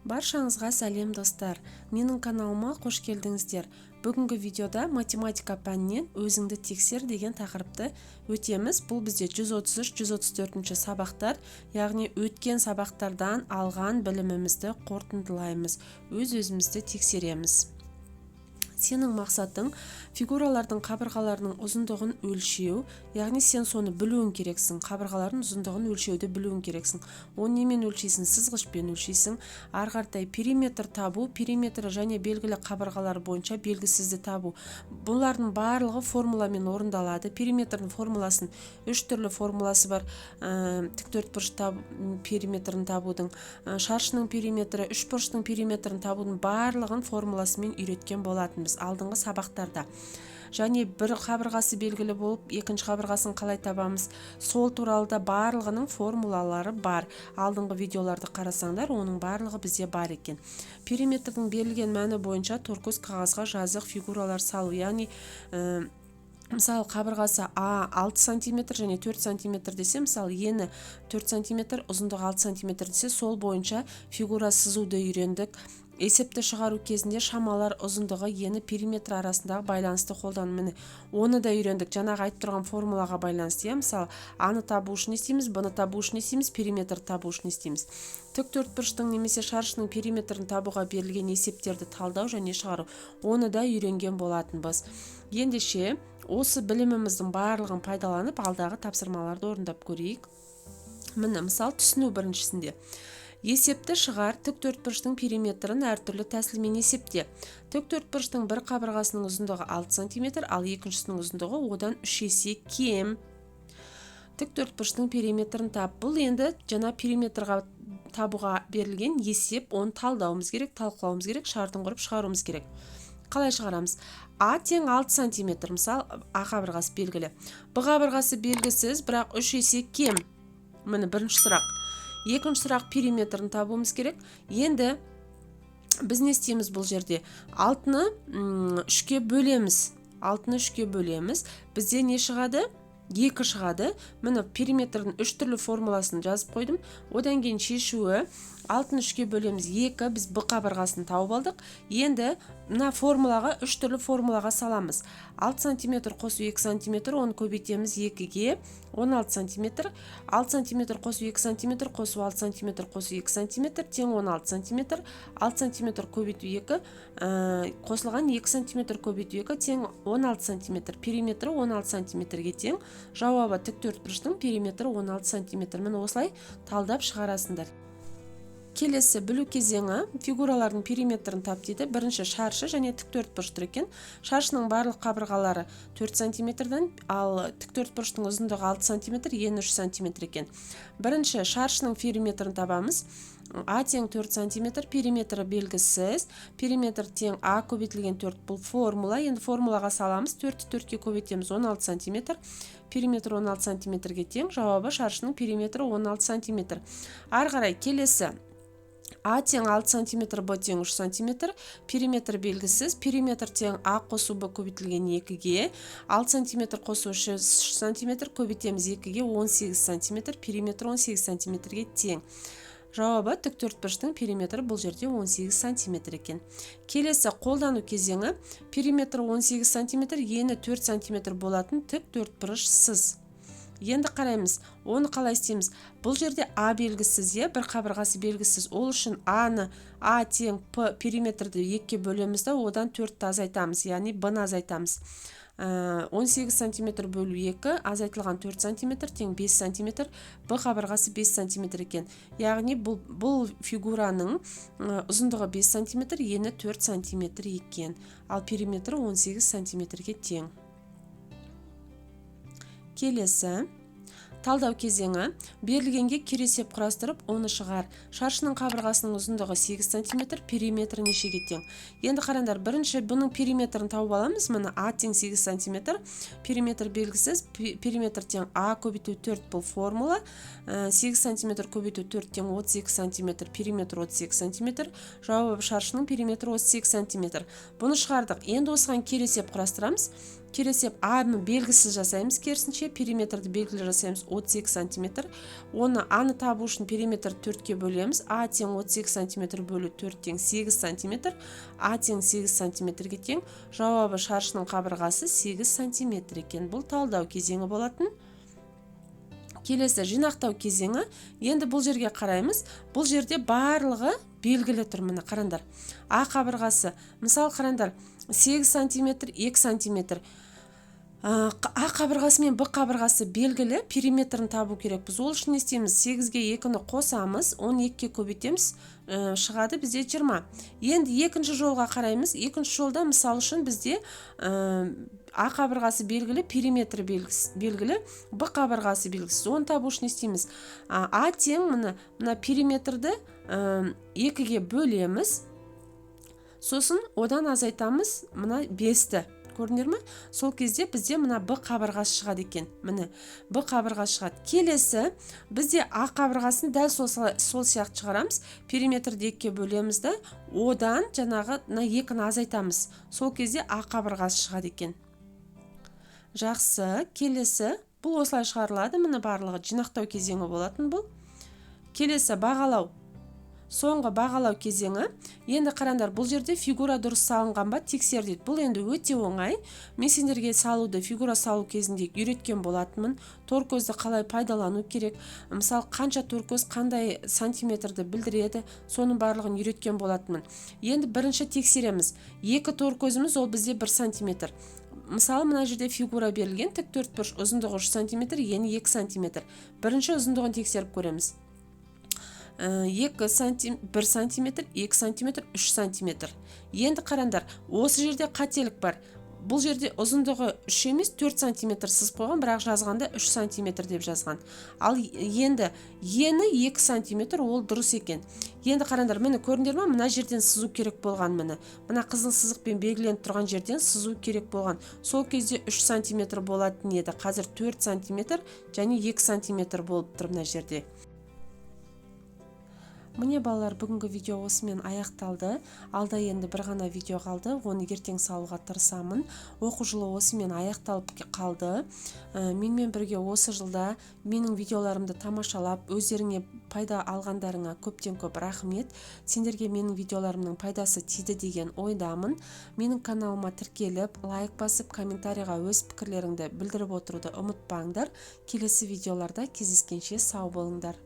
Баршаңызға сәлем достар, менің каналыма қош келдіңіздер. Бүгінгі видеода математика пәнінен өзіңді тексер деген тақырыпты өтеміз. Бұл бізде 133-134 сабақтар, яғни өткен сабақтардан алған білімімізді қорытындылаймыз, өз-өзімізді тексереміз. Сенің мақсатың фигуралардың қабырғаларының ұзындығын өлшеу, яғни сен соны білуің керексің. Қабырғалардың ұзындығын өлшеуді білуің керексің. Оны немен өлшейсің? Сызғышпен өлшейсің. Ары қаратай периметр табу, периметрі және белгілі қабырғалар бойынша белгісізді табу. Бұлардың барлығы формуламен орындалады. Периметрдің формуласын 3 түрлі формуласы бар. Тіктөртбұрыш периметрін табудың, шаршының периметрі, үшбұрыштың периметрін табудың барлығын формуласымен үйреткен болатынбыз алдыңғы сабақтарда. Және бір қабырғасы белгілі болып, екінші қабырғасын қалай табамыз, сол туралы да барлығының формулалары бар. Алдыңғы видеоларды қарасаңдар, оның барлығы бізде бар екен. Периметрдің берілген мәні бойынша торкөз қағазға жазық фигуралар салу, яғни мысалы қабырғасы А 6 см және 4 см десе, мысалы ені 4 см, ұзындығы 6 см десе, сол бойынша фигура сызуды үйрендік. Есепті шығару кезінде шамалар, ұзындығы, ені, периметр арасындағы байланысты қолдану, міне оны да үйрендік. Жаңағы айтып тұрған формулаға байланысты, мысалы А-ны табу үшін не істейміз, Б-ны табу үшін не істейміз, периметр табу үшін не істейміз. Тіктөртбұрыштың немесе шаршының периметрін табуға берілген есептерді талдау және шығару, оны да үйренген болатынбыз. Ендеше осы біліміміздің барлығын пайдаланып алдағы тапсырмаларды орындап көрейік. Міне мысал түсіну біріншісінде. Есепті шығар, тіктөртбұрыштың периметрін әртүрлі тәсілмен есепте. Тіктөртбұрыштың бір қабырғасының ұзындығы 6 см, ал екіншісінің ұзындығы одан 3 есе кем. Тіктөртбұрыштың периметрін тап. Бұл енді жаңа периметрға табуға берілген есеп, оны талдауымыз керек, талқылауымыз керек, шартын құрып шығаруымыз керек. Қалай шығарамыз? А тең 6 см, мысал А қабырғасы белгілі. Б қабырғасы белгісіз, бірақ 3 есе кем. Міне бірінші сұрақ. Екінші сұрақ, периметрін табуымыз керек. Енді біз не істейміз бұл жерде? 6-ны 3-ке бөлеміз. 6-ны 3-ке бөлеміз. Бізде не шығады? 2 шығады. Міне периметрдің 3 түрлі формуласын жазып қойдым. Одан кейін шешуі 6-ны 3-ке бөлеміз 2, біз Б қабырғасын тауып алдық. Енді мына формулаға 3 түрлі формулаға саламыз. 6 см қосу 2 см, оны көбейтеміз 2-ге, 16 см. 6 см қосу 2 см, қосу 6 см, қосу 2 см, тең 16 см. 6 см көбейту 2, қосылған 2 см көбейту 2, тең 16 см. Периметрі 16 см-ге тең. Жауабы тіктөртбұрыштың периметрі 16 см. Міне осылай талдап шығарасыңдар. Келесі білу кезеңі фигуралардың периметрін тап дейді. Бірінші шаршы және тіктөртбұрыштыр екен. Шаршының барлық қабырғалары 4 см-дан, ал тіктөртбұрыштың ұзындығы 6 см, ені 3 см екен. Бірінші шаршының периметрін табамыз. А тең 4 см, периметрі белгісіз. Периметр тең А көбейтілген 4, бұл формула. Енді формулаға саламыз. 4-ті 4-ке көбейтеміз, 16 см. Периметр 16 см-ге тең. Жауабы шаршының периметрі 16 см. Ары қарай келесі. А тең 6 см, Б тең 3 см, периметр белгісіз. Периметр тең А қосу Б көбейтілген 2-ге, 6 см қосу 3 см, көбейтеміз 2-ге, 18 см, периметр 18 см-ге тең. Жауабы тіктөртбұрыштың периметрі бұл жерде 18 см екен. Келесі қолдану кезеңі. Периметр 18 см, ені 4 см болатын тіктөртбұрышсыз. Енді қараймыз, оны қалай істейміз? Бұл жерде А белгісіз, бір қабырғасы белгісіз. Ол үшін А-ны А тең П периметрді 2-ке бөлеміз де, одан 4-ті азайтамыз, яғни Б-ны азайтамыз. 18 см бөлу 2, азайтылған 4 см, тең 5 см, Б қабырғасы 5 см екен. Яғни бұл фигураның ұзындығы 5 см, ені 4 см екен. Ал периметрі 18 см-ге тең. Келесі талдау кезеңі. Берілгенге кересеп құрастырып, оны шығар. Шаршының қабырғасының ұзындығы 8 см, периметрі нешеге тең? Енді қараңдар, бірінші бұның периметрін тауып аламыз. Міне А тең 8 см, периметр белгісіз. Периметр тең А көбейту 4, бұл формула. 8 см көбейту 4 тең 32 см, периметр 32 см. Жауабы шаршының периметрі 38 см. Бұны шығардық. Енді осыған кересеп құрастырамыз. келесі А-ны белгісіз жасаймыз, керісінше периметрді белгілі жасаймыз 32 см. Оны А-ны табу үшін периметр 4-ке бөлеміз. А тең 32 см бөлу 4 тең 8 см. А тең 8 см-ге тең. Жауабы шаршының қабырғасы 8 см екен. Бұл талдау кезеңі болатын. Келесі жинақтау кезеңі. Енді бұл жерге қараймыз. Бұл жерде барлығы белгілі тұр, міне қараңдар. А қабырғасы, мысал қараңдар, 8 см, 2 см. А қабырғасы мен Б қабырғасы белгілі, периметрін табу керекпіз. Ол үшін не істейміз? 8-ге 2-ні қосамыз, 12-ге көбейтеміз, шығады бізде 20. Енді екінші жолға қараймыз. Екінші жолда мысал үшін бізде А қабырғасы белгілі, периметр белгілі, Б қабырғасы белгісіз. Оны табу үшін не істейміз? А тең мына периметрді 2-ге бөлеміз. Сосын одан азайтамыз, мына 5-ті. Көрінер ме? Сол кезде бізде мына Б қабырғасы шығады екен. Міне Б қабырғасы шығады. Келесі бізде А қабырғасын дәл сол сияқты шығарамыз. Периметрді 2-ге бөлеміз де, одан жаңағы 2-ні азайтамыз. Сол кезде А қабырғасы шығады екен. Жақсы. Келесі бұл осылай шығарылады. Міне барлығы жинақтау кезеңі болатын бұл. Келесі бағалау. Соңғы бағалау кезеңі. Енді қараңдар, бұл жерде фигура дұрыс салынған ба, тексер дейді. Бұл енді өте оңай. Мен сендерге салуды, фигура салу кезінде үйреткен болатынмын. Торкөзді қалай пайдалану керек, мысалы қанша торкөз қандай сантиметрді білдіреді, соның барлығын үйреткен болатынмын. Енді бірінші тексереміз. 2 торкөзіміз ол бізде 1 сантиметр. Мысалы мына жерде фигура берілген, тік төртбұрыш, ұзындығы 3 см, ені 2 см. Бірінші ұзындығын тексеріп көреміз. 1 см, 2 см, 3 см. Енді қараңдар, осы жерде қателік бар. Бұл жерде ұзындығы 3 емес 4 см сызып қойған, бірақ жазғанда 3 см деп жазған. Ал енді ені 2 см, ол дұрыс екен. Енді қараңдар, мені көріндер ме? Мына жерден сызу керек болған мені. Мына қызыл сызықпен белгіленіп тұрған жерден сызу керек болған. Сол кезде 3 см болатын еді. Қазір 4 см және 2 см болып тұр мына жерде. Міне балалар, бүгінгі видео осымен аяқталды. Алда енді бір ғана видео қалды. Оны ертең салуға тырысамын. Оқу жылы осымен аяқталып қалды. Менімен бірге осы жылда менің видеоларымды тамашалап, өздеріңе пайда алғандарыңа көптен көп рахмет. Сендерге менің видеоларымның пайдасы тиді деген ойдамын. Менің каналыма тіркеліп, лайк басып, комментарийға өз пікірлеріңді білдіріп отыруды ұмытпаңдар. Келесі видеоларда кездескенше сау болыңдар.